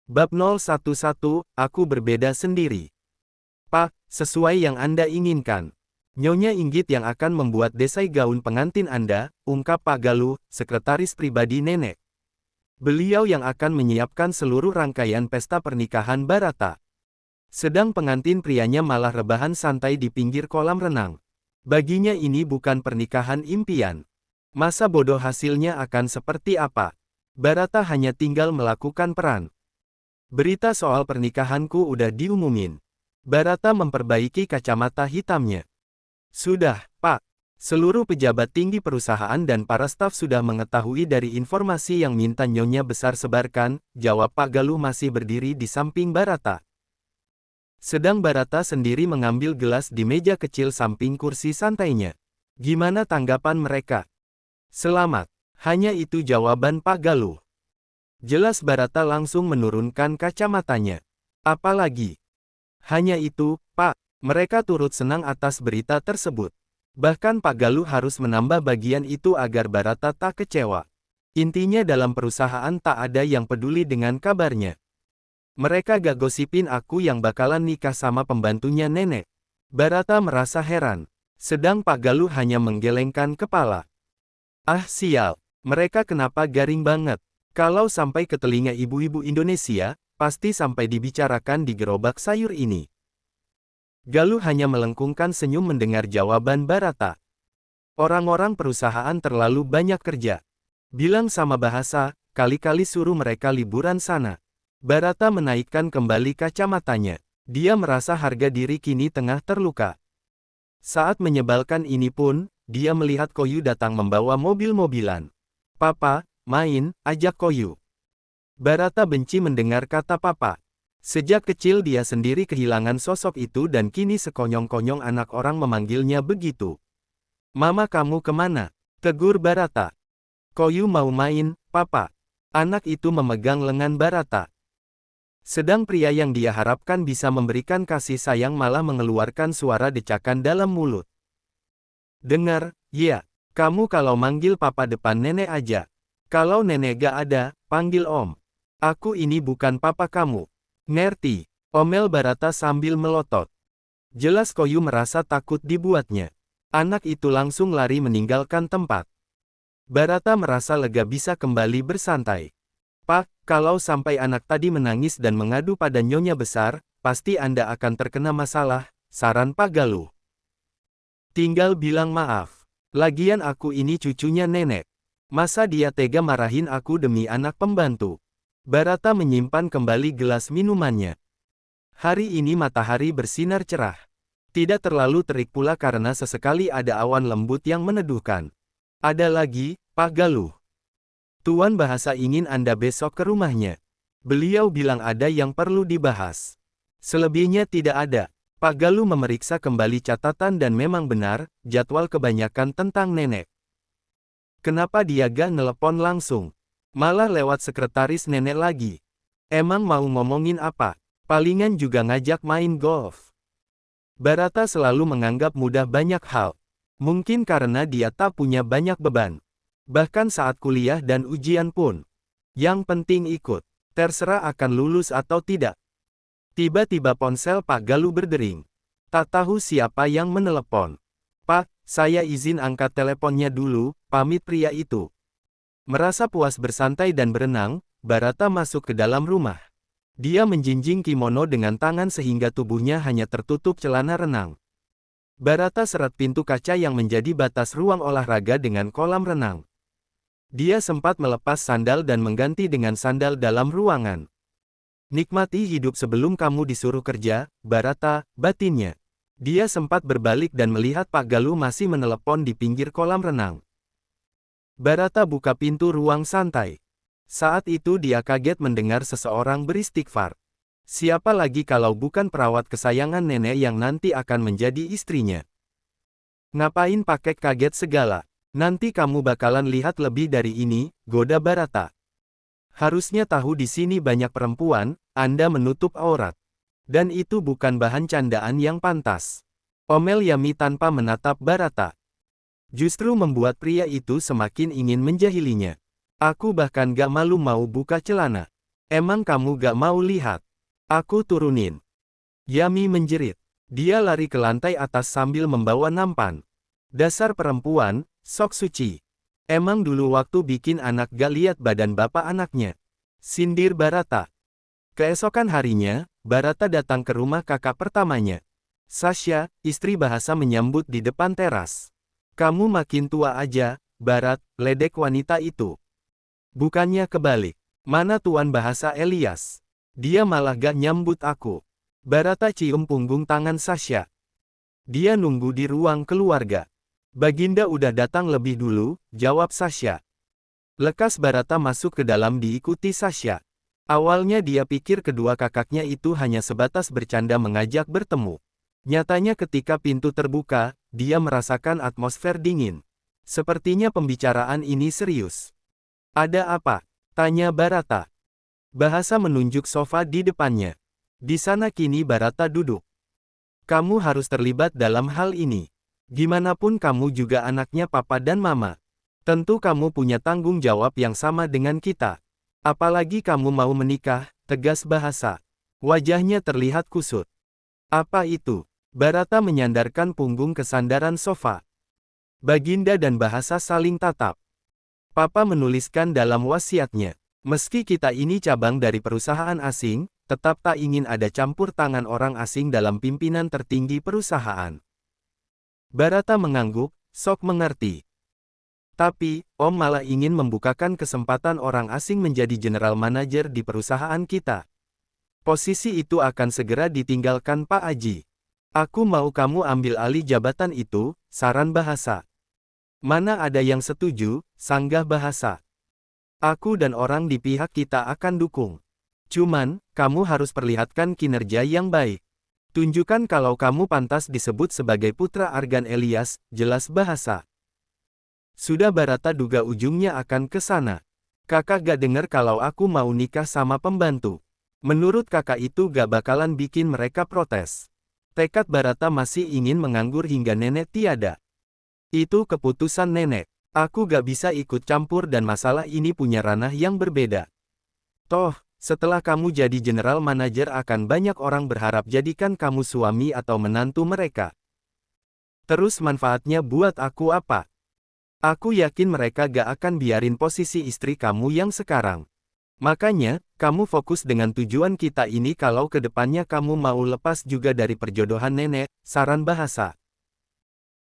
Bab 011, aku berbeda sendiri. Pak, sesuai yang Anda inginkan. Nyonya Inggit yang akan membuat desai gaun pengantin Anda, ungkap Pak Galuh, sekretaris pribadi nenek. Beliau yang akan menyiapkan seluruh rangkaian pesta pernikahan Barata. Sedang pengantin prianya malah rebahan santai di pinggir kolam renang. Baginya ini bukan pernikahan impian. Masa bodoh hasilnya akan seperti apa? Barata hanya tinggal melakukan peran. Berita soal pernikahanku udah diumumin. Barata memperbaiki kacamata hitamnya. Sudah, Pak. Seluruh pejabat tinggi perusahaan dan para staf sudah mengetahui dari informasi yang minta Nyonya besar sebarkan, jawab Pak Galuh masih berdiri di samping Barata. Sedang Barata sendiri mengambil gelas di meja kecil samping kursi santainya. Gimana tanggapan mereka? Selamat. Hanya itu jawaban Pak Galuh. Jelas Barata langsung menurunkan kacamatanya. Apalagi? Hanya itu, Pak. Mereka turut senang atas berita tersebut. Bahkan Pak Galuh harus menambah bagian itu agar Barata tak kecewa. Intinya dalam perusahaan tak ada yang peduli dengan kabarnya. Mereka gak gosipin aku yang bakalan nikah sama pembantunya nenek. Barata merasa heran. Sedang Pak Galuh hanya menggelengkan kepala. Ah sial, mereka kenapa garing banget? Kalau sampai ke telinga ibu-ibu Indonesia, pasti sampai dibicarakan di gerobak sayur ini. Galuh hanya melengkungkan senyum mendengar jawaban Barata. Orang-orang perusahaan terlalu banyak kerja. Bilang sama bahasa, kali-kali suruh mereka liburan sana. Barata menaikkan kembali kacamatanya. Dia merasa harga diri kini tengah terluka. Saat menyebalkan ini pun, dia melihat Koyu datang membawa mobil-mobilan. Papa, main, ajak Koyu. Barata benci mendengar kata papa. Sejak kecil dia sendiri kehilangan sosok itu dan kini sekonyong-konyong anak orang memanggilnya begitu. Mama kamu kemana? Tegur Barata. Koyu mau main, papa. Anak itu memegang lengan Barata. Sedang pria yang dia harapkan bisa memberikan kasih sayang malah mengeluarkan suara decakan dalam mulut. Dengar, ya, kamu kalau manggil papa depan nenek aja. Kalau nenek gak ada, panggil om. Aku ini bukan papa kamu. Ngerti? Omel Barata sambil melotot. Jelas Koyu merasa takut dibuatnya. Anak itu langsung lari meninggalkan tempat. Barata merasa lega bisa kembali bersantai. Pak, kalau sampai anak tadi menangis dan mengadu pada Nyonya besar, pasti Anda akan terkena masalah, saran Pak Galuh. Tinggal bilang maaf. Lagian aku ini cucunya nenek. Masa dia tega marahin aku demi anak pembantu? Barata menyimpan kembali gelas minumannya. Hari ini matahari bersinar cerah. Tidak terlalu terik pula karena sesekali ada awan lembut yang meneduhkan. Ada lagi, Pak Galuh. Tuan Bahasa ingin Anda besok ke rumahnya. Beliau bilang ada yang perlu dibahas. Selebihnya tidak ada. Pak Galuh memeriksa kembali catatan dan memang benar, jadwal kebanyakan tentang nenek. Kenapa dia gak nelepon langsung? Malah lewat sekretaris nenek lagi. Emang mau ngomongin apa? Palingan juga ngajak main golf. Barata selalu menganggap mudah banyak hal. Mungkin karena dia tak punya banyak beban. Bahkan saat kuliah dan ujian pun. Yang penting ikut. Terserah akan lulus atau tidak. Tiba-tiba ponsel Pak Galuh berdering. Tak tahu siapa yang menelepon. Pak, saya izin angkat teleponnya dulu, pamit pria itu. Merasa puas bersantai dan berenang, Barata masuk ke dalam rumah. Dia menjinjing kimono dengan tangan sehingga tubuhnya hanya tertutup celana renang. Barata seret pintu kaca yang menjadi batas ruang olahraga dengan kolam renang. Dia sempat melepas sandal dan mengganti dengan sandal dalam ruangan. Nikmati hidup sebelum kamu disuruh kerja, Barata, batinnya. Dia sempat berbalik dan melihat Pak Galuh masih menelepon di pinggir kolam renang. Barata buka pintu ruang santai. Saat itu dia kaget mendengar seseorang beristighfar. Siapa lagi kalau bukan perawat kesayangan nenek yang nanti akan menjadi istrinya. Ngapain pakai kaget segala? Nanti kamu bakalan lihat lebih dari ini, goda Barata. Harusnya tahu di sini banyak perempuan, Anda menutup aurat. Dan itu bukan bahan candaan yang pantas. Omel Yami tanpa menatap Barata. Justru membuat pria itu semakin ingin menjahilinya. Aku bahkan gak malu mau buka celana. Emang kamu gak mau lihat? Aku turunin. Yami menjerit. Dia lari ke lantai atas sambil membawa nampan. Dasar perempuan, sok suci. Emang dulu waktu bikin anak gak lihat badan bapak anaknya. Sindir Barata. Keesokan harinya, Barata datang ke rumah kakak pertamanya. Sasha, istri Bahasa menyambut di depan teras. Kamu makin tua aja, Barat, ledek wanita itu. Bukannya kebalik. Mana Tuan Bahasa Elias? Dia malah gak nyambut aku. Barata cium punggung tangan Sasha. Dia nunggu di ruang keluarga. Baginda udah datang lebih dulu, jawab Sasha. Lekas Barata masuk ke dalam diikuti Sasha. Awalnya dia pikir kedua kakaknya itu hanya sebatas bercanda mengajak bertemu. Nyatanya ketika pintu terbuka, dia merasakan atmosfer dingin. Sepertinya pembicaraan ini serius. Ada apa? Tanya Barata. Bahasa menunjuk sofa di depannya. Di sana kini Barata duduk. Kamu harus terlibat dalam hal ini. Gimanapun kamu juga anaknya papa dan mama. Tentu kamu punya tanggung jawab yang sama dengan kita. Apalagi kamu mau menikah, tegas Bahasa. Wajahnya terlihat kusut. Apa itu? Barata menyandarkan punggung ke sandaran sofa. Baginda dan Bahasa saling tatap. Papa menuliskan dalam wasiatnya. Meski kita ini cabang dari perusahaan asing, tetap tak ingin ada campur tangan orang asing dalam pimpinan tertinggi perusahaan. Barata mengangguk, sok mengerti. Tapi, Om malah ingin membukakan kesempatan orang asing menjadi general manager di perusahaan kita. Posisi itu akan segera ditinggalkan Pak Aji. Aku mau kamu ambil alih jabatan itu, saran Bahasa. Mana ada yang setuju, sanggah Bahasa. Aku dan orang di pihak kita akan dukung. Cuman, kamu harus perlihatkan kinerja yang baik. Tunjukkan kalau kamu pantas disebut sebagai putra Argan Elias, jelas Bahasa. Sudah Barata duga ujungnya akan ke sana. Kakak gak dengar kalau aku mau nikah sama pembantu. Menurut kakak itu gak bakalan bikin mereka protes. Tekad Barata masih ingin menganggur hingga nenek tiada. Itu keputusan nenek. Aku gak bisa ikut campur dan masalah ini punya ranah yang berbeda. Toh, setelah kamu jadi general manager akan banyak orang berharap jadikan kamu suami atau menantu mereka. Terus manfaatnya buat aku apa? Aku yakin mereka gak akan biarin posisi istri kamu yang sekarang. Makanya, kamu fokus dengan tujuan kita ini kalau kedepannya kamu mau lepas juga dari perjodohan nenek, saran Bahasa.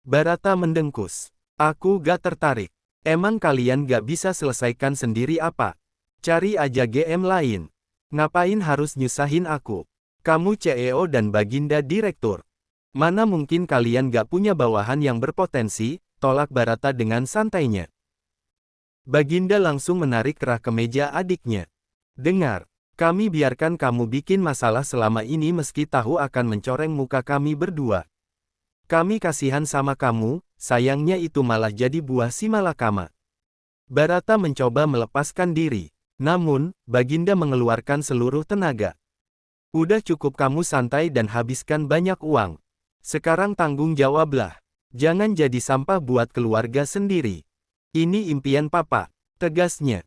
Barata mendengkus. Aku gak tertarik. Emang kalian gak bisa selesaikan sendiri apa? Cari aja GM lain. Ngapain harus nyusahin aku? Kamu CEO dan Baginda direktur. Mana mungkin kalian gak punya bawahan yang berpotensi, tolak Barata dengan santainya. Baginda langsung menarik kerah kemeja adiknya. Dengar, kami biarkan kamu bikin masalah selama ini meski tahu akan mencoreng muka kami berdua. Kami kasihan sama kamu, sayangnya itu malah jadi buah si malakama. Barata mencoba melepaskan diri. Namun, Baginda mengeluarkan seluruh tenaga. Udah cukup kamu santai dan habiskan banyak uang. Sekarang tanggung jawablah. Jangan jadi sampah buat keluarga sendiri. Ini impian papa, tegasnya.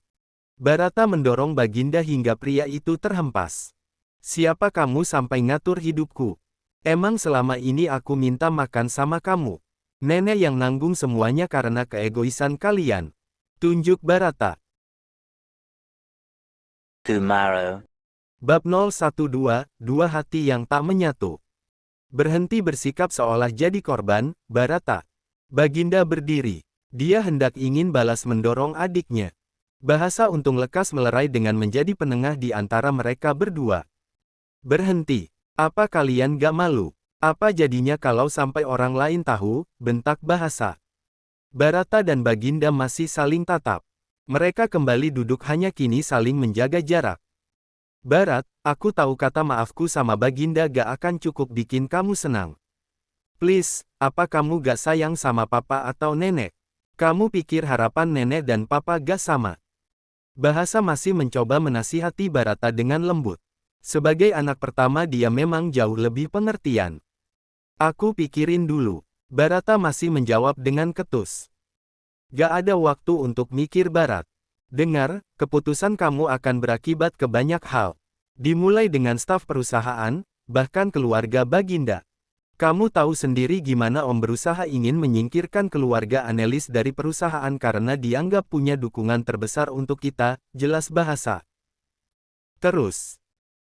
Barata mendorong Baginda hingga pria itu terhempas. Siapa kamu sampai ngatur hidupku? Emang selama ini aku minta makan sama kamu? Nenek yang nanggung semuanya karena keegoisan kalian. Tunjuk Barata. Tomorrow. Bab 012, Dua Hati yang Tak Menyatu. Berhenti bersikap seolah jadi korban, Barata. Baginda berdiri. Dia hendak ingin balas mendorong adiknya. Bahasa untung lekas melerai dengan menjadi penengah di antara mereka berdua. Berhenti. Apa kalian gak malu? Apa jadinya kalau sampai orang lain tahu, bentak Bahasa. Barata dan Baginda masih saling tatap. Mereka kembali duduk hanya kini saling menjaga jarak. Barat, aku tahu kata maafku sama Baginda gak akan cukup bikin kamu senang. Please, apa kamu gak sayang sama papa atau nenek? Kamu pikir harapan nenek dan papa gak sama? Bahasa masih mencoba menasihati Barata dengan lembut. Sebagai anak pertama dia memang jauh lebih pengertian. Aku pikirin dulu. Barata masih menjawab dengan ketus. Gak ada waktu untuk mikir Barat. Dengar, keputusan kamu akan berakibat ke banyak hal. Dimulai dengan staf perusahaan, bahkan keluarga Baginda. Kamu tahu sendiri gimana Om berusaha ingin menyingkirkan keluarga Annelies dari perusahaan karena dianggap punya dukungan terbesar untuk kita, jelas bahasa. Terus,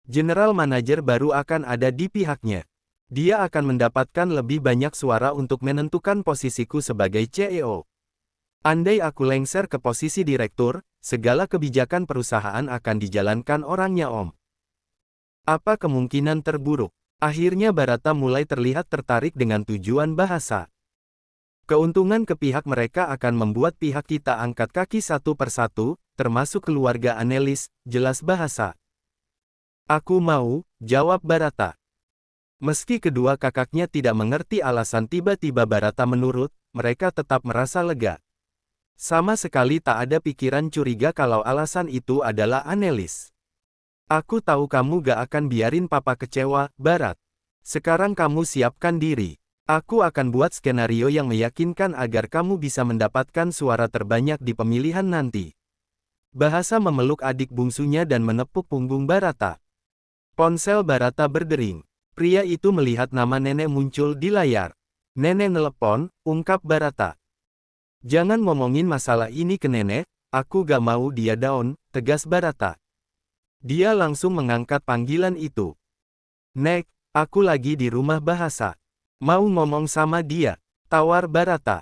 General Manager baru akan ada di pihaknya. Dia akan mendapatkan lebih banyak suara untuk menentukan posisiku sebagai CEO. Andai aku lengser ke posisi direktur, segala kebijakan perusahaan akan dijalankan orangnya Om. Apa kemungkinan terburuk? Akhirnya Barata mulai terlihat tertarik dengan tujuan bahasa. Keuntungan ke pihak mereka akan membuat pihak kita angkat kaki satu persatu, termasuk keluarga Annelies, jelas bahasa. Aku mau, jawab Barata. Meski kedua kakaknya tidak mengerti alasan tiba-tiba Barata menurut, mereka tetap merasa lega. Sama sekali tak ada pikiran curiga kalau alasan itu adalah Annelies. Aku tahu kamu gak akan biarin papa kecewa, Barat. Sekarang kamu siapkan diri. Aku akan buat skenario yang meyakinkan agar kamu bisa mendapatkan suara terbanyak di pemilihan nanti. Bahasa memeluk adik bungsunya dan menepuk punggung Barata. Ponsel Barata berdering. Pria itu melihat nama nenek muncul di layar. Nenek nelepon, ungkap Barata. Jangan ngomongin masalah ini ke nenek, aku gak mau dia down, tegas Barata. Dia langsung mengangkat panggilan itu. Nek, aku lagi di rumah bahasa. Mau ngomong sama dia, tawar Barata.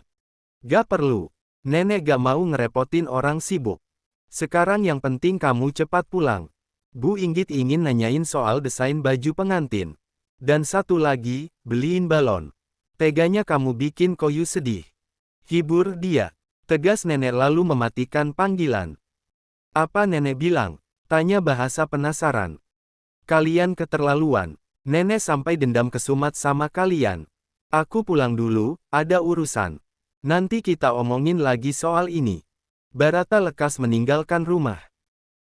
Gak perlu, nenek gak mau ngerepotin orang sibuk. Sekarang yang penting kamu cepat pulang. Bu Inggit ingin nanyain soal desain baju pengantin. Dan satu lagi, beliin balon. Teganya kamu bikin Koyu sedih. Hibur dia, tegas nenek lalu mematikan panggilan. Apa nenek bilang? Tanya bahasa penasaran. Kalian keterlaluan. Nenek sampai dendam kesumat sama kalian. Aku pulang dulu, ada urusan. Nanti kita omongin lagi soal ini. Barata lekas meninggalkan rumah.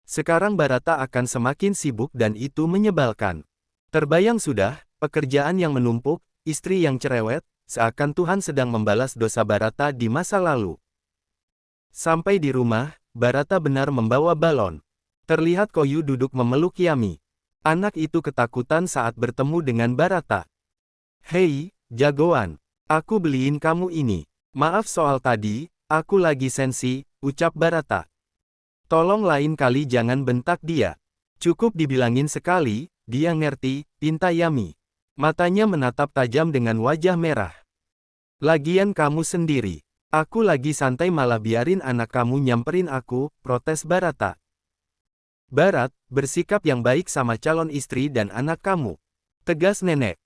Sekarang Barata akan semakin sibuk dan itu menyebalkan. Terbayang sudah, pekerjaan yang menumpuk, istri yang cerewet, seakan Tuhan sedang membalas dosa Barata di masa lalu. Sampai di rumah, Barata benar membawa balon. Terlihat Koyu duduk memeluk Yami. Anak itu ketakutan saat bertemu dengan Barata. Hei, jagoan. Aku beliin kamu ini. Maaf soal tadi, aku lagi sensi, ucap Barata. Tolong lain kali jangan bentak dia. Cukup dibilangin sekali, dia ngerti, pinta Yami. Matanya menatap tajam dengan wajah merah. Lagian kamu sendiri. Aku lagi santai malah biarin anak kamu nyamperin aku, protes Barata. Barat, bersikap yang baik sama calon istri dan anak kamu. Tegas nenek.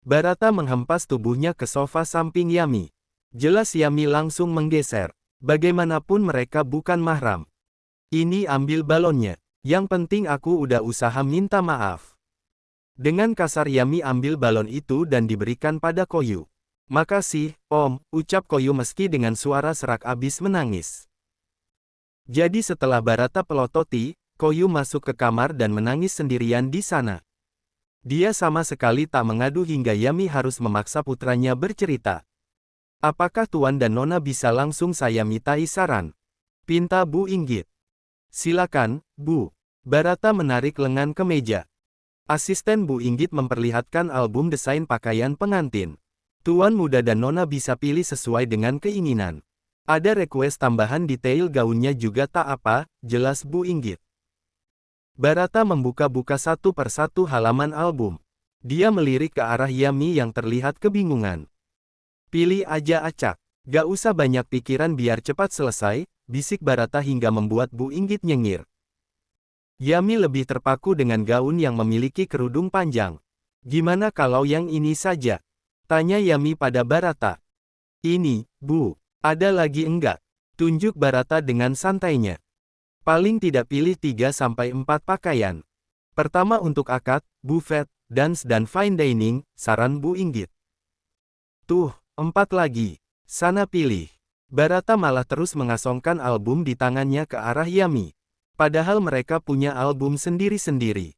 Barata menghempas tubuhnya ke sofa samping Yami. Jelas Yami langsung menggeser. Bagaimanapun mereka bukan mahram. Ini ambil balonnya. Yang penting aku udah usaha minta maaf. Dengan kasar Yami ambil balon itu dan diberikan pada Koyu. Makasih, Om, ucap Koyu meski dengan suara serak abis menangis. Jadi setelah Barata pelototi, Koyu masuk ke kamar dan menangis sendirian di sana. Dia sama sekali tak mengadu hingga Yami harus memaksa putranya bercerita. Apakah Tuan dan Nona bisa langsung saya mintai saran? Pinta Bu Inggit. Silakan, Bu. Barata menarik lengan ke meja. Asisten Bu Inggit memperlihatkan album desain pakaian pengantin. Tuan muda dan Nona bisa pilih sesuai dengan keinginan. Ada request tambahan detail gaunnya juga tak apa, jelas Bu Inggit. Barata membuka-buka satu persatu halaman album. Dia melirik ke arah Yami yang terlihat kebingungan. Pilih aja acak. Gak usah banyak pikiran biar cepat selesai, bisik Barata hingga membuat Bu Inggit nyengir. Yami lebih terpaku dengan gaun yang memiliki kerudung panjang. Gimana kalau yang ini saja? Tanya Yami pada Barata. Ini, Bu. Ada lagi enggak? Tunjuk Barata dengan santainya. Paling tidak pilih 3-4 pakaian. Pertama untuk akad, buffet, dance dan fine dining, saran Bu Inggit. Tuh, 4 lagi. Sana pilih. Barata malah terus mengasongkan album di tangannya ke arah Yami. Padahal mereka punya album sendiri-sendiri.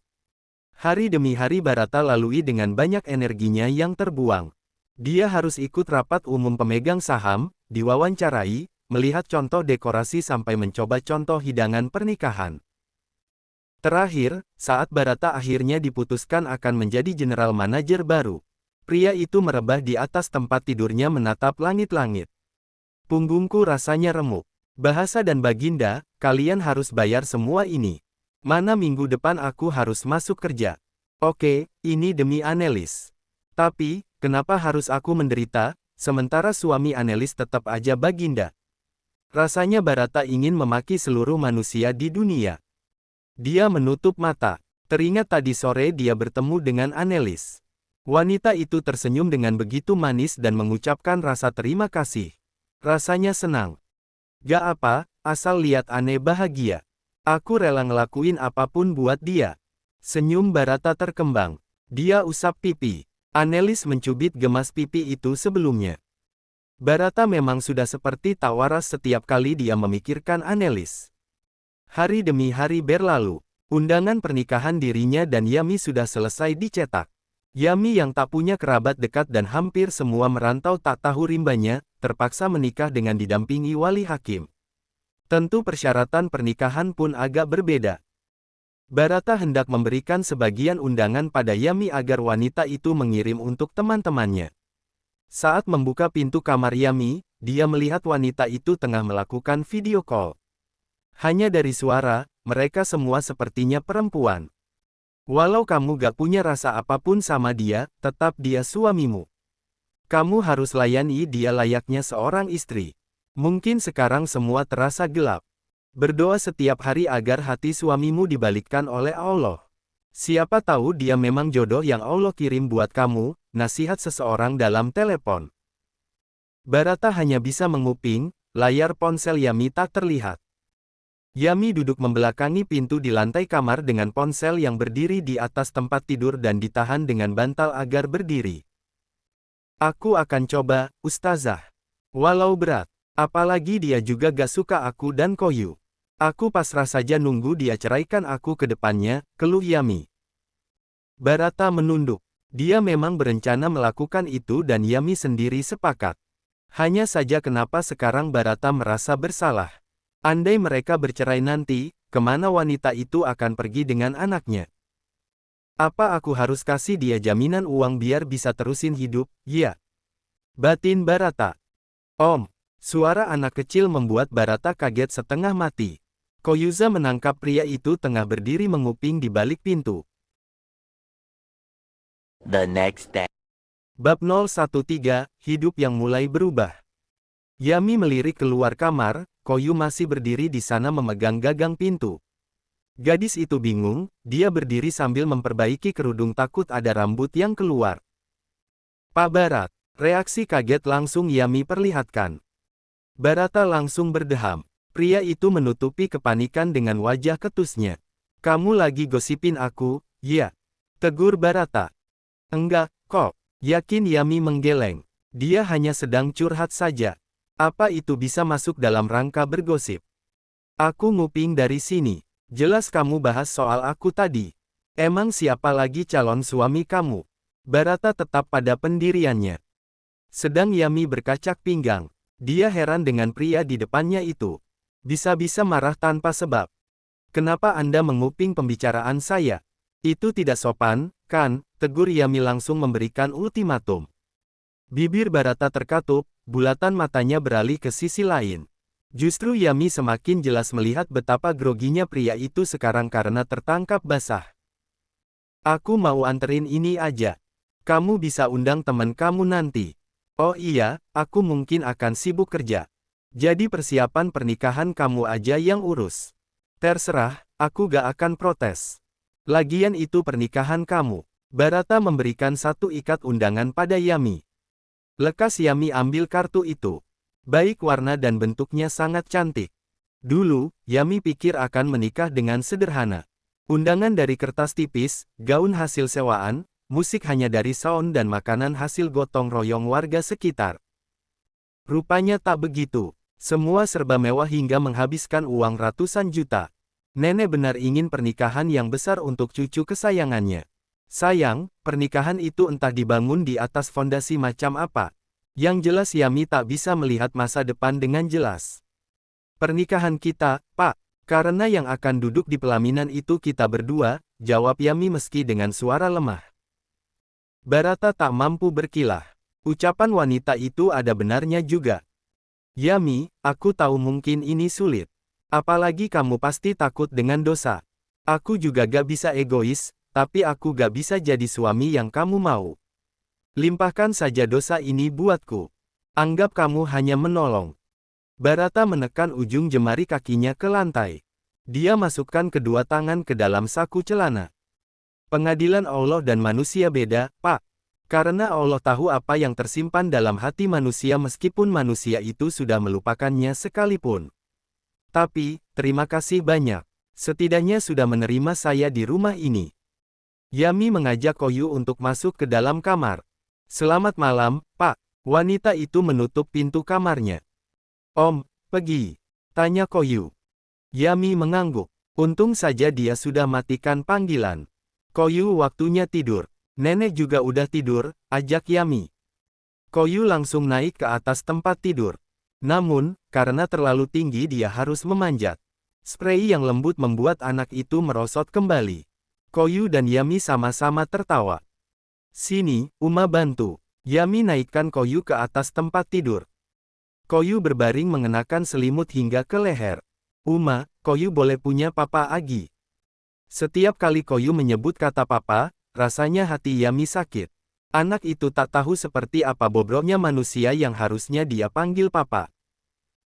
Hari demi hari Barata lalui dengan banyak energinya yang terbuang. Dia harus ikut rapat umum pemegang saham, diwawancarai, melihat contoh dekorasi sampai mencoba contoh hidangan pernikahan. Terakhir, saat Barata akhirnya diputuskan akan menjadi general manajer baru, pria itu merebah di atas tempat tidurnya menatap langit-langit. Punggungku rasanya remuk. Bahasa dan Baginda, kalian harus bayar semua ini. Mana minggu depan aku harus masuk kerja. Oke, ini demi Annelies. Tapi, kenapa harus aku menderita, sementara suami Annelies tetap aja Baginda? Rasanya Barata ingin memaki seluruh manusia di dunia. Dia menutup mata. Teringat tadi sore dia bertemu dengan Annelies. Wanita itu tersenyum dengan begitu manis dan mengucapkan rasa terima kasih. Rasanya senang. Gak apa, asal lihat Anne bahagia. Aku rela ngelakuin apapun buat dia. Senyum Barata terkembang. Dia usap pipi. Annelies mencubit gemas pipi itu sebelumnya. Barata memang sudah seperti tak waras setiap kali dia memikirkan Annelies. Hari demi hari berlalu. Undangan pernikahan dirinya dan Yami sudah selesai dicetak. Yami yang tak punya kerabat dekat dan hampir semua merantau tak tahu rimbanya, terpaksa menikah dengan didampingi wali hakim. Tentu persyaratan pernikahan pun agak berbeda. Barata hendak memberikan sebagian undangan pada Yami agar wanita itu mengirim untuk teman-temannya. Saat membuka pintu kamar Yami, dia melihat wanita itu tengah melakukan video call. Hanya dari suara, mereka semua sepertinya perempuan. Walau kamu gak punya rasa apapun sama dia, tetap dia suamimu. Kamu harus layani dia layaknya seorang istri. Mungkin sekarang semua terasa gelap. Berdoa setiap hari agar hati suamimu dibalikkan oleh Allah. Siapa tahu dia memang jodoh yang Allah kirim buat kamu, nasihat seseorang dalam telepon. Barata hanya bisa menguping, layar ponsel Yami tak terlihat. Yami duduk membelakangi pintu di lantai kamar dengan ponsel yang berdiri di atas tempat tidur dan ditahan dengan bantal agar berdiri. Aku akan coba, Ustazah. Walau berat. Apalagi dia juga gak suka aku dan Koyu. Aku pasrah saja nunggu dia ceraikan aku ke depannya, keluh Yami. Barata menunduk. Dia memang berencana melakukan itu dan Yami sendiri sepakat. Hanya saja kenapa sekarang Barata merasa bersalah. Andai mereka bercerai nanti, kemana wanita itu akan pergi dengan anaknya? Apa aku harus kasih dia jaminan uang biar bisa terusin hidup, ya? Batin Barata. Om. Suara anak kecil membuat Barata kaget setengah mati. Koyuza menangkap pria itu tengah berdiri menguping di balik pintu. The next day. Bab 013, Hidup yang mulai berubah. Yami melirik keluar kamar, Koyu masih berdiri di sana memegang gagang pintu. Gadis itu bingung, dia berdiri sambil memperbaiki kerudung takut ada rambut yang keluar. Pak Barat, reaksi kaget langsung Yami perlihatkan. Barata langsung berdeham. Pria itu menutupi kepanikan dengan wajah ketusnya. Kamu lagi gosipin aku, ya? Tegur Barata. Enggak, kok. Yakin Yami menggeleng. Dia hanya sedang curhat saja. Apa itu bisa masuk dalam rangka bergosip? Aku nguping dari sini. Jelas kamu bahas soal aku tadi. Emang siapa lagi calon suami kamu? Barata tetap pada pendiriannya. Sedang Yami berkacak pinggang. Dia heran dengan pria di depannya itu. Bisa-bisa marah tanpa sebab. Kenapa Anda menguping pembicaraan saya? Itu tidak sopan, kan? Tegur Yami langsung memberikan ultimatum. Bibir Barata terkatup, bulatan matanya beralih ke sisi lain. Justru Yami semakin jelas melihat betapa groginya pria itu sekarang karena tertangkap basah. Aku mau anterin ini aja. Kamu bisa undang teman kamu nanti. Oh iya, aku mungkin akan sibuk kerja. Jadi persiapan pernikahan kamu aja yang urus. Terserah, aku gak akan protes. Lagian itu pernikahan kamu. Barata memberikan satu ikat undangan pada Yami. Lekas Yami ambil kartu itu. Baik warna dan bentuknya sangat cantik. Dulu, Yami pikir akan menikah dengan sederhana. Undangan dari kertas tipis, gaun hasil sewaan, musik hanya dari sound dan makanan hasil gotong royong warga sekitar. Rupanya tak begitu. Semua serba mewah hingga menghabiskan uang ratusan juta. Nenek benar ingin pernikahan yang besar untuk cucu kesayangannya. Sayang, pernikahan itu entah dibangun di atas fondasi macam apa. Yang jelas Yami tak bisa melihat masa depan dengan jelas. Pernikahan kita, Pak. Karena yang akan duduk di pelaminan itu kita berdua, jawab Yami meski dengan suara lemah. Barata tak mampu berkilah. Ucapan wanita itu ada benarnya juga. Yami, aku tahu mungkin ini sulit. Apalagi kamu pasti takut dengan dosa. Aku juga gak bisa egois, tapi aku gak bisa jadi suami yang kamu mau. Limpahkan saja dosa ini buatku. Anggap kamu hanya menolong. Barata menekan ujung jemari kakinya ke lantai. Dia masukkan kedua tangan ke dalam saku celana. Pengadilan Allah dan manusia beda, Pak. Karena Allah tahu apa yang tersimpan dalam hati manusia meskipun manusia itu sudah melupakannya sekalipun. Tapi, terima kasih banyak. Setidaknya sudah menerima saya di rumah ini. Yami mengajak Koyu untuk masuk ke dalam kamar. Selamat malam, Pak. Wanita itu menutup pintu kamarnya. Om, pergi. Tanya Koyu. Yami mengangguk. Untung saja dia sudah matikan panggilan. Koyu waktunya tidur. Nenek juga udah tidur, ajak Yami. Koyu langsung naik ke atas tempat tidur. Namun, karena terlalu tinggi dia harus memanjat. Spray yang lembut membuat anak itu merosot kembali. Koyu dan Yami sama-sama tertawa. Sini, Uma bantu. Yami naikkan Koyu ke atas tempat tidur. Koyu berbaring mengenakan selimut hingga ke leher. Uma, Koyu boleh punya papa Agi. Setiap kali Koyu menyebut kata papa, rasanya hati Yami sakit. Anak itu tak tahu seperti apa bobroknya manusia yang harusnya dia panggil papa.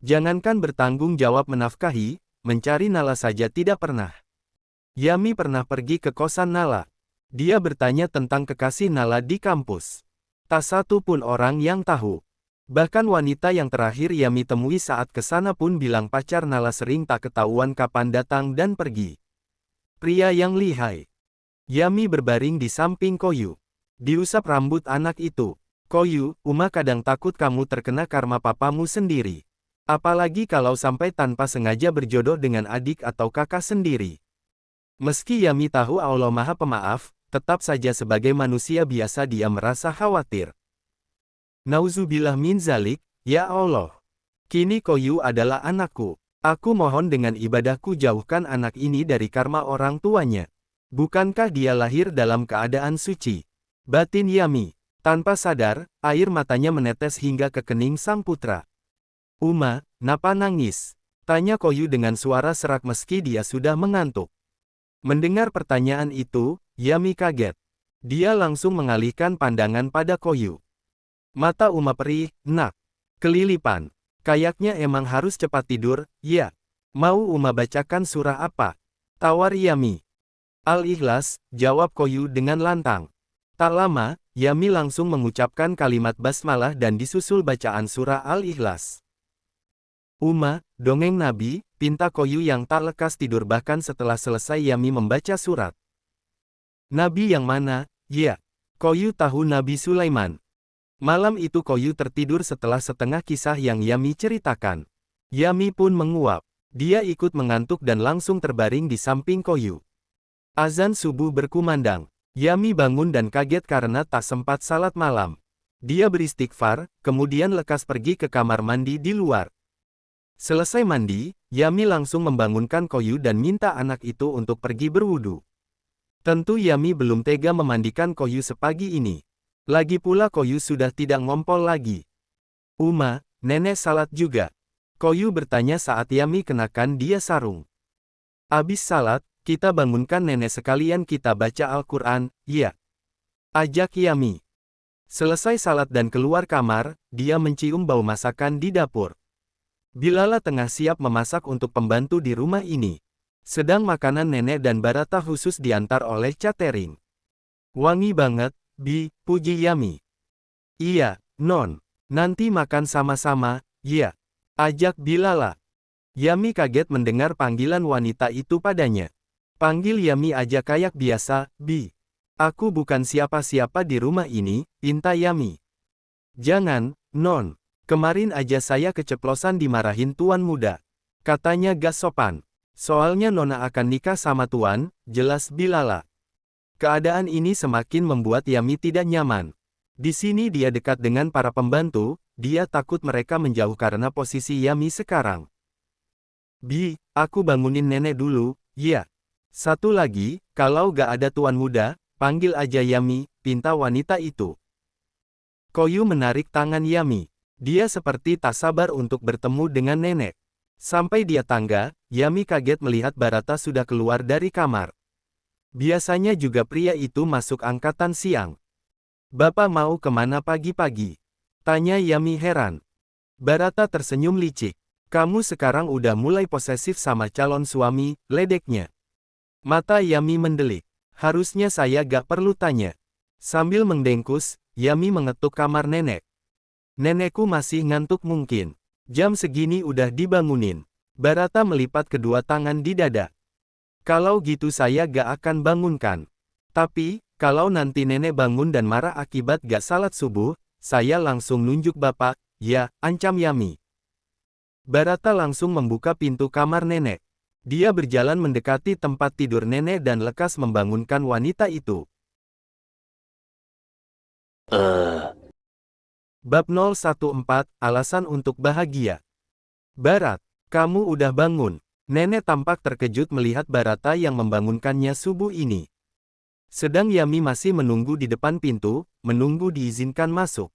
Jangankan bertanggung jawab menafkahi, mencari Nala saja tidak pernah. Yami pernah pergi ke kosan Nala. Dia bertanya tentang kekasih Nala di kampus. Tak satu pun orang yang tahu. Bahkan wanita yang terakhir Yami temui saat ke sana pun bilang pacar Nala sering tak ketahuan kapan datang dan pergi. Pria yang lihai. Yami berbaring di samping Koyu. Diusap rambut anak itu. Koyu, Uma kadang takut kamu terkena karma papamu sendiri. Apalagi kalau sampai tanpa sengaja berjodoh dengan adik atau kakak sendiri. Meski Yami tahu Allah Maha Pemaaf, tetap saja sebagai manusia biasa dia merasa khawatir. Nauzubillah min zalik, ya Allah. Kini Koyu adalah anakku. Aku mohon dengan ibadahku jauhkan anak ini dari karma orang tuanya. Bukankah dia lahir dalam keadaan suci? Batin Yami. Tanpa sadar, air matanya menetes hingga ke kening sang putra. Uma, napa nangis? Tanya Koyu dengan suara serak meski dia sudah mengantuk. Mendengar pertanyaan itu, Yami kaget. Dia langsung mengalihkan pandangan pada Koyu. Mata Uma perih, nak. Kelilipan. Kayaknya emang harus cepat tidur, ya. Mau Uma bacakan surah apa? Tawar Yami. Al-Ikhlas, jawab Koyu dengan lantang. Tak lama, Yami langsung mengucapkan kalimat basmalah dan disusul bacaan surah Al-Ikhlas. Uma, dongeng Nabi, pinta Koyu yang tak lekas tidur bahkan setelah selesai Yami membaca surat. Nabi yang mana? Ya. Koyu tahu Nabi Sulaiman. Malam itu Koyu tertidur setelah setengah kisah yang Yami ceritakan. Yami pun menguap. Dia ikut mengantuk dan langsung terbaring di samping Koyu. Azan subuh berkumandang. Yami bangun dan kaget karena tak sempat salat malam. Dia beristighfar, kemudian lekas pergi ke kamar mandi di luar. Selesai mandi, Yami langsung membangunkan Koyu dan minta anak itu untuk pergi berwudu. Tentu Yami belum tega memandikan Koyu sepagi ini. Lagi pula Koyu sudah tidak ngompol lagi. Uma, nenek salat juga. Koyu bertanya saat Yami kenakan dia sarung. Abis salat, kita bangunkan nenek sekalian kita baca Al-Quran, ya. Ajak Yami. Selesai salat dan keluar kamar, dia mencium bau masakan di dapur. Bilala tengah siap memasak untuk pembantu di rumah ini. Sedang makanan nenek dan Barata khusus diantar oleh catering. Wangi banget, Bi, puji Yami. Iya, Non. Nanti makan sama-sama, ya. Ajak Bilala. Yami kaget mendengar panggilan wanita itu padanya. Panggil Yami aja kayak biasa, Bi. Aku bukan siapa-siapa di rumah ini, pinta Yami. Jangan, Non. Kemarin aja saya keceplosan dimarahin tuan muda. Katanya gak sopan. Soalnya Nona akan nikah sama tuan, jelas Bilala. Keadaan ini semakin membuat Yami tidak nyaman. Di sini dia dekat dengan para pembantu, dia takut mereka menjauh karena posisi Yami sekarang. Aku bangunin nenek dulu, ya. Satu lagi, kalau gak ada tuan muda, panggil aja Yami, pinta wanita itu. Koyu menarik tangan Yami. Dia seperti tak sabar untuk bertemu dengan nenek. Sampai dia tangga, Yami kaget melihat Barata sudah keluar dari kamar. Biasanya juga pria itu masuk angkatan siang. Bapak mau kemana pagi-pagi? Tanya Yami heran. Barata tersenyum licik. Kamu sekarang udah mulai posesif sama calon suami, ledeknya. Mata Yami mendelik. Harusnya saya gak perlu tanya. Sambil mendengkus, Yami mengetuk kamar nenek. Nenekku masih ngantuk mungkin. Jam segini udah dibangunin. Barata melipat kedua tangan di dada. Kalau gitu saya gak akan bangunkan. Tapi, kalau nanti nenek bangun dan marah akibat gak salat subuh, saya langsung nunjuk bapak, ya, ancam Yami. Barata langsung membuka pintu kamar nenek. Dia berjalan mendekati tempat tidur nenek dan lekas membangunkan wanita itu. Bab 014, Alasan untuk Bahagia. Barat, kamu udah bangun. Nenek tampak terkejut melihat Barata yang membangunkannya subuh ini. Sedang Yami masih menunggu di depan pintu, menunggu diizinkan masuk.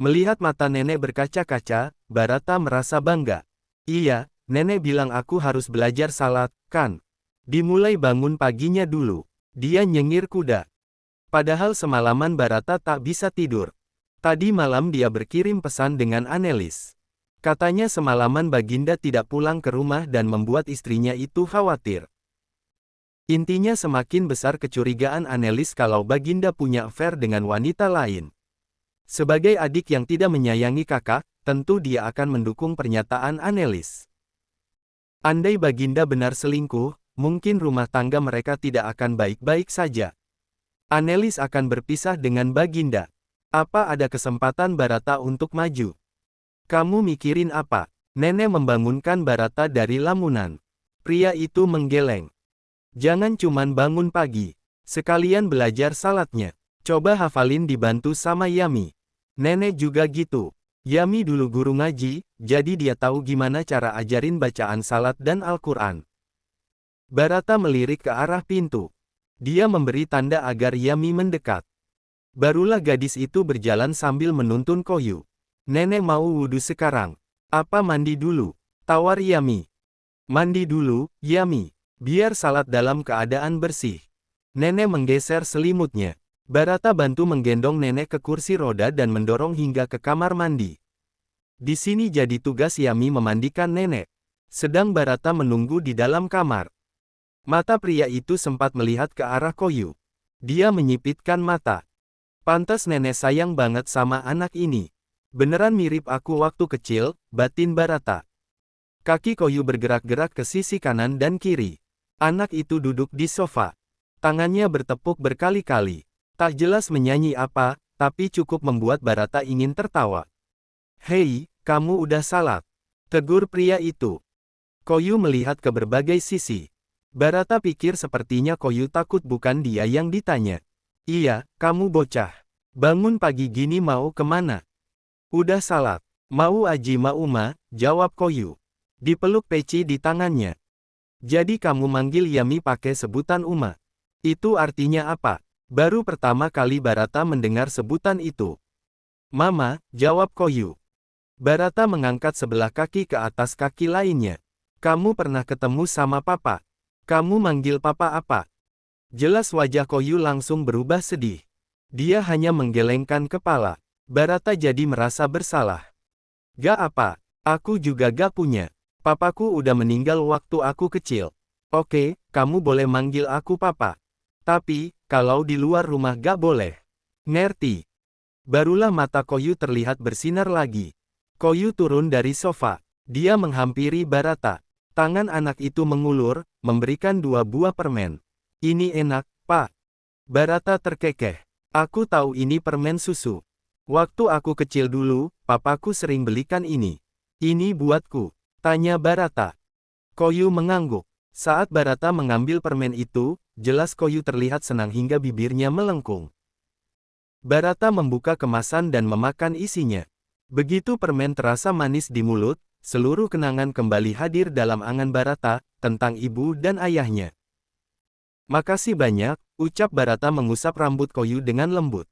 Melihat mata nenek berkaca-kaca, Barata merasa bangga. Iya, nenek bilang aku harus belajar salat, kan? Dimulai bangun paginya dulu. Dia nyengir kuda. Padahal semalaman Barata tak bisa tidur. Tadi malam dia berkirim pesan dengan Annelies. Katanya semalaman Baginda tidak pulang ke rumah dan membuat istrinya itu khawatir. Intinya semakin besar kecurigaan Annelies kalau Baginda punya affair dengan wanita lain. Sebagai adik yang tidak menyayangi kakak, tentu dia akan mendukung pernyataan Annelies. Andai Baginda benar selingkuh, mungkin rumah tangga mereka tidak akan baik-baik saja. Annelies akan berpisah dengan Baginda. Apa ada kesempatan Barata untuk maju? Kamu mikirin apa? Nenek membangunkan Barata dari lamunan. Pria itu menggeleng. Jangan cuman bangun pagi. Sekalian belajar salatnya. Coba hafalin dibantu sama Yami. Nenek juga gitu. Yami dulu guru ngaji, jadi dia tahu gimana cara ajarin bacaan salat dan Al-Quran. Barata melirik ke arah pintu. Dia memberi tanda agar Yami mendekat. Barulah gadis itu berjalan sambil menuntun Koyu. Nenek mau wudhu sekarang. Apa mandi dulu? Tawar Yami. Mandi dulu, Yami. Biar salat dalam keadaan bersih. Nenek menggeser selimutnya. Barata bantu menggendong nenek ke kursi roda dan mendorong hingga ke kamar mandi. Di sini jadi tugas Yami memandikan nenek. Sedang Barata menunggu di dalam kamar. Mata pria itu sempat melihat ke arah Koyu. Dia menyipitkan mata. Pantas nenek sayang banget sama anak ini. Beneran mirip aku waktu kecil, batin Barata. Kaki Koyu bergerak-gerak ke sisi kanan dan kiri. Anak itu duduk di sofa. Tangannya bertepuk berkali-kali. Tak jelas menyanyi apa, tapi cukup membuat Barata ingin tertawa. Hei, kamu udah salat. Tegur pria itu. Koyu melihat ke berbagai sisi. Barata pikir sepertinya Koyu takut bukan dia yang ditanya. Iya, kamu bocah. Bangun pagi gini mau kemana? Udah salat. Mau aji mauma, jawab Koyu. Dipeluk peci di tangannya. Jadi kamu manggil Yami pakai sebutan Uma. Itu artinya apa? Baru pertama kali Barata mendengar sebutan itu. Mama, jawab Koyu. Barata mengangkat sebelah kaki ke atas kaki lainnya. Kamu pernah ketemu sama papa? Kamu manggil papa apa? Jelas wajah Koyu langsung berubah sedih. Dia hanya menggelengkan kepala. Barata jadi merasa bersalah. Gak apa, aku juga gak punya. Papaku udah meninggal waktu aku kecil. Oke, kamu boleh manggil aku papa. Tapi, kalau di luar rumah gak boleh. Ngerti? Barulah mata Koyu terlihat bersinar lagi. Koyu turun dari sofa. Dia menghampiri Barata. Tangan anak itu mengulur, memberikan 2 buah permen. Ini enak, Pak. Barata terkekeh. Aku tahu ini permen susu. Waktu aku kecil dulu, papaku sering belikan ini. Ini buatku. Tanya Barata. Koyu mengangguk. Saat Barata mengambil permen itu, jelas Koyu terlihat senang hingga bibirnya melengkung. Barata membuka kemasan dan memakan isinya. Begitu permen terasa manis di mulut, seluruh kenangan kembali hadir dalam angan Barata, tentang ibu dan ayahnya. Makasih banyak, ucap Barata mengusap rambut Koyu dengan lembut.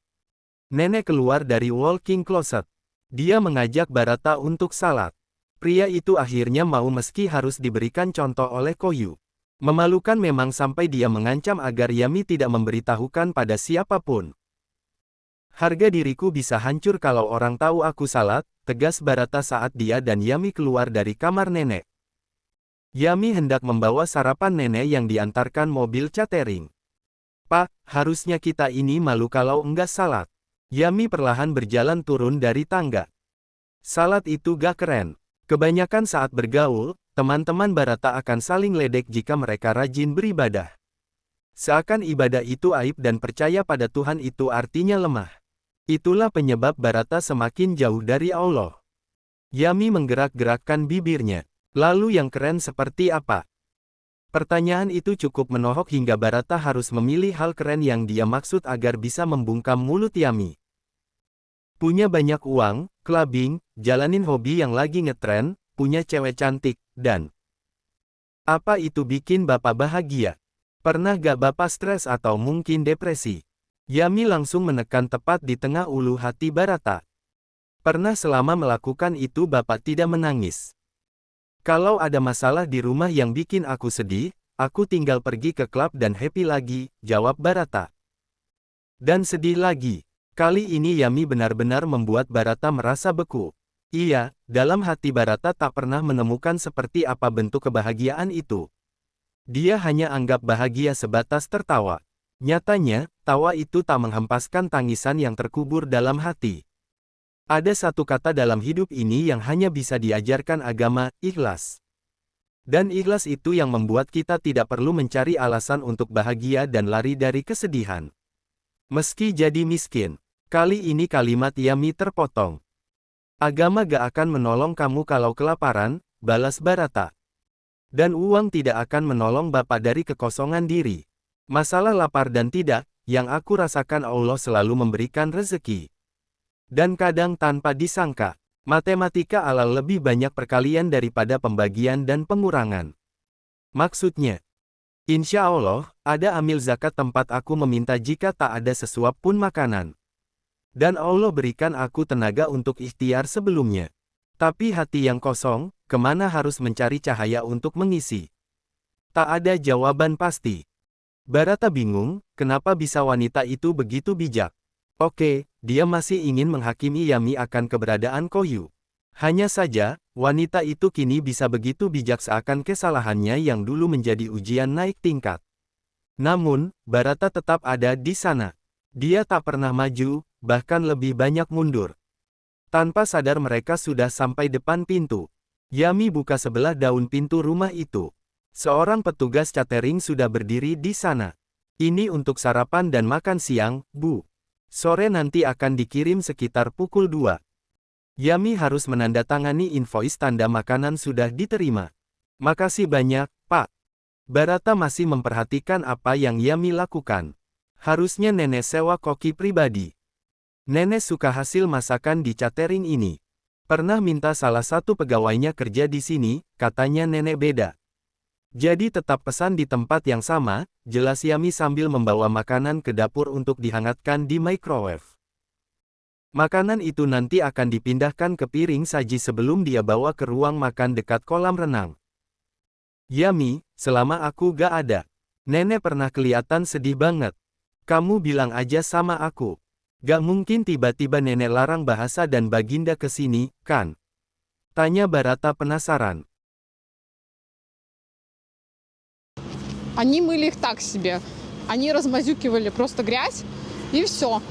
Nenek keluar dari walk-in closet. Dia mengajak Barata untuk salat. Pria itu akhirnya mau meski harus diberikan contoh oleh Koyu. Memalukan memang sampai dia mengancam agar Yami tidak memberitahukan pada siapapun. Harga diriku bisa hancur kalau orang tahu aku salat, tegas Barata saat dia dan Yami keluar dari kamar nenek. Yami hendak membawa sarapan nenek yang diantarkan mobil catering. Pak, harusnya kita ini malu kalau enggak salat. Yami perlahan berjalan turun dari tangga. Salat itu gak keren. Kebanyakan saat bergaul, teman-teman Barata akan saling ledek jika mereka rajin beribadah. Seakan ibadah itu aib dan percaya pada Tuhan itu artinya lemah. Itulah penyebab Barata semakin jauh dari Allah. Yami menggerak-gerakkan bibirnya. Lalu yang keren seperti apa? Pertanyaan itu cukup menohok hingga Barata harus memilih hal keren yang dia maksud agar bisa membungkam mulut Yami. Punya banyak uang, clubbing, jalanin hobi yang lagi ngetren, punya cewek cantik, dan apa itu bikin Bapak bahagia? Pernah gak Bapak stres atau mungkin depresi? Yami langsung menekan tepat di tengah ulu hati Barata. Pernah selama melakukan itu Bapak tidak menangis? Kalau ada masalah di rumah yang bikin aku sedih, aku tinggal pergi ke klub dan happy lagi, jawab Barata. Dan sedih lagi. Kali ini Yami benar-benar membuat Barata merasa beku. Iya, dalam hati Barata tak pernah menemukan seperti apa bentuk kebahagiaan itu. Dia hanya anggap bahagia sebatas tertawa. Nyatanya, tawa itu tak menghempaskan tangisan yang terkubur dalam hati. Ada satu kata dalam hidup ini yang hanya bisa diajarkan agama, ikhlas. Dan ikhlas itu yang membuat kita tidak perlu mencari alasan untuk bahagia dan lari dari kesedihan. Meski jadi miskin. Kali ini kalimat Yami terpotong. Agama gak akan menolong kamu kalau kelaparan, balas Barata. Dan uang tidak akan menolong Bapak dari kekosongan diri. Masalah lapar dan tidak, yang aku rasakan Allah selalu memberikan rezeki. Dan kadang tanpa disangka, matematika ala lebih banyak perkalian daripada pembagian dan pengurangan. Maksudnya, insya Allah, ada amil zakat tempat aku meminta jika tak ada sesuap pun makanan. Dan Allah berikan aku tenaga untuk ikhtiar sebelumnya. Tapi hati yang kosong, kemana harus mencari cahaya untuk mengisi? Tak ada jawaban pasti. Barata bingung, kenapa bisa wanita itu begitu bijak? Oke, dia masih ingin menghakimi Yami akan keberadaan Koyu. Hanya saja, wanita itu kini bisa begitu bijak seakan kesalahannya yang dulu menjadi ujian naik tingkat. Namun, Barata tetap ada di sana. Dia tak pernah maju, bahkan lebih banyak mundur. Tanpa sadar mereka sudah sampai depan pintu. Yami buka sebelah daun pintu rumah itu. Seorang petugas catering sudah berdiri di sana. Ini untuk sarapan dan makan siang, Bu. Sore nanti akan dikirim sekitar pukul 2. Yami harus menandatangani invoice tanda makanan sudah diterima. Makasih banyak, Pak. Barata masih memperhatikan apa yang Yami lakukan. Harusnya nenek sewa koki pribadi. Nenek suka hasil masakan di catering ini. Pernah minta salah satu pegawainya kerja di sini, katanya nenek beda. Jadi tetap pesan di tempat yang sama, jelas Yami sambil membawa makanan ke dapur untuk dihangatkan di microwave. Makanan itu nanti akan dipindahkan ke piring saji sebelum dia bawa ke ruang makan dekat kolam renang. Yami, selama aku gak ada. Nenek pernah kelihatan sedih banget. Kamu bilang aja sama aku. Gak mungkin tiba-tiba nenek larang bahasa dan Baginda ke sini, kan? Tanya Barata penasaran. Они мыли их так себе. Они размазюкивали просто грязь, и все.